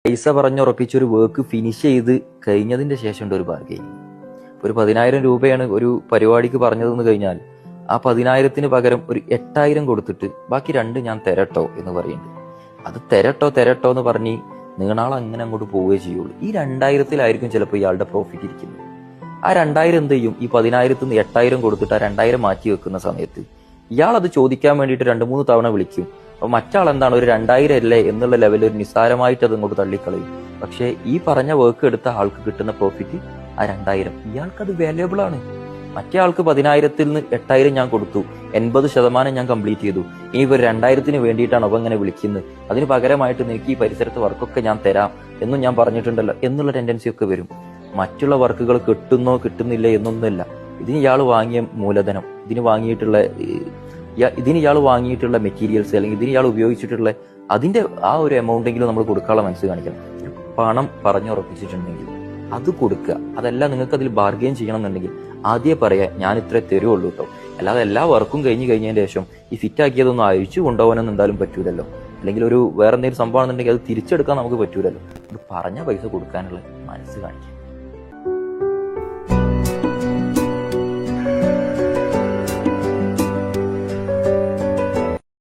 പൈസ പറഞ്ഞുറപ്പിച്ചൊരു work finish ചെയ്ത് കഴിഞ്ഞതിന്റെ ശേഷം ഉണ്ട് ഒരു ബാർഗെയിൻ. ഒരു 10,000 രൂപയാണ് ഒരു പരിപാടിക്ക് പറഞ്ഞതെന്ന് കഴിഞ്ഞാൽ ആ 10,000-ന് പകരം ഒരു 8,000 കൊടുത്തിട്ട് ബാക്കി 2 ഞാൻ തരട്ടോ എന്ന് പറയുന്നുണ്ട്. അത് തരട്ടോ എന്ന് പറഞ്ഞ് നീണാൾ അങ്ങനെ അങ്ങോട്ട് പോവുകയേ ചെയ്യുള്ളൂ. ഈ 2,000-ലായിരിക്കും ചിലപ്പോൾ ഇയാളുടെ പ്രോഫിറ്റ് ഇരിക്കുന്നത്. ആ 2,000 എന്ത് ചെയ്യും? ഈ 10,000-ന്ന് 8,000 കൊടുത്തിട്ട് ആ 2,000 മാറ്റി വെക്കുന്ന സമയത്ത് ഇയാൾ അത് ചോദിക്കാൻ വേണ്ടിയിട്ട് 2-3 തവണ വിളിക്കും. അപ്പൊ മറ്റാൾ എന്താണ് ഒരു 2,000 അല്ലേ എന്നുള്ള ലെവലിൽ ഒരു നിസ്സാരമായിട്ട് അത് അങ്ങോട്ട് തള്ളിക്കളയും. പക്ഷേ ഈ പറഞ്ഞ വർക്ക് എടുത്ത ആൾക്ക് കിട്ടുന്ന പ്രോഫിറ്റ് ആ 2,000. ഇയാൾക്കത് വാല്യുബിൾ ആണ്. മറ്റേ ആൾക്ക് 10,000-ൽ 8,000 ഞാൻ കൊടുത്തു, 80% ഞാൻ കംപ്ലീറ്റ് ചെയ്തു. ഇനി ഇവർ 2,000-ന് വേണ്ടിയിട്ടാണ് അവ ഇങ്ങനെ വിളിക്കുന്നത്, അതിന് പകരമായിട്ട് നിനക്ക് ഈ പരിസരത്ത് വർക്കൊക്കെ ഞാൻ തരാം എന്നും ഞാൻ പറഞ്ഞിട്ടുണ്ടല്ലോ എന്നുള്ള ടെൻഡൻസി ഒക്കെ വരും. മറ്റുള്ള വർക്കുകൾ കിട്ടുന്നോ കിട്ടുന്നില്ല എന്നൊന്നുമില്ല. ഇതിന് ഇയാൾ വാങ്ങിയ മൂലധനം, ഇതിന് ഇയാൾ വാങ്ങിയിട്ടുള്ള മെറ്റീരിയൽസ് അല്ലെങ്കിൽ ഇതിന് ഇയാൾ ഉപയോഗിച്ചിട്ടുള്ള അതിന്റെ ആ ഒരു എമൗണ്ടെങ്കിലും നമ്മൾ കൊടുക്കാനുള്ള മനസ്സ് കാണിക്കണം. പണം പറഞ്ഞുറപ്പിച്ചിട്ടുണ്ടെങ്കിൽ അത് കൊടുക്കുക. അതല്ല നിങ്ങൾക്ക് അതിൽ ബാർഗെയിൻ ചെയ്യണം എന്നുണ്ടെങ്കിൽ ആദ്യം പറയാം ഞാൻ ഇത്രേ തരുള്ളൂ കേട്ടോ. അല്ലാതെ എല്ലാ വർക്കും കഴിഞ്ഞതിന് ശേഷം ഈ ഫിറ്റ് ആക്കിയതൊന്നും അഴിച്ചു കൊണ്ടുപോകാനൊന്നും എന്തായാലും പറ്റൂലല്ലോ. അല്ലെങ്കിൽ ഒരു വേറെ എന്തെങ്കിലും സംഭവം ആണെന്നുണ്ടെങ്കിൽ അത് തിരിച്ചെടുക്കാൻ നമുക്ക് പറ്റൂലല്ലോ. അത് പറഞ്ഞ പൈസ കൊടുക്കാനുള്ള മനസ്സ് കാണിക്കുക.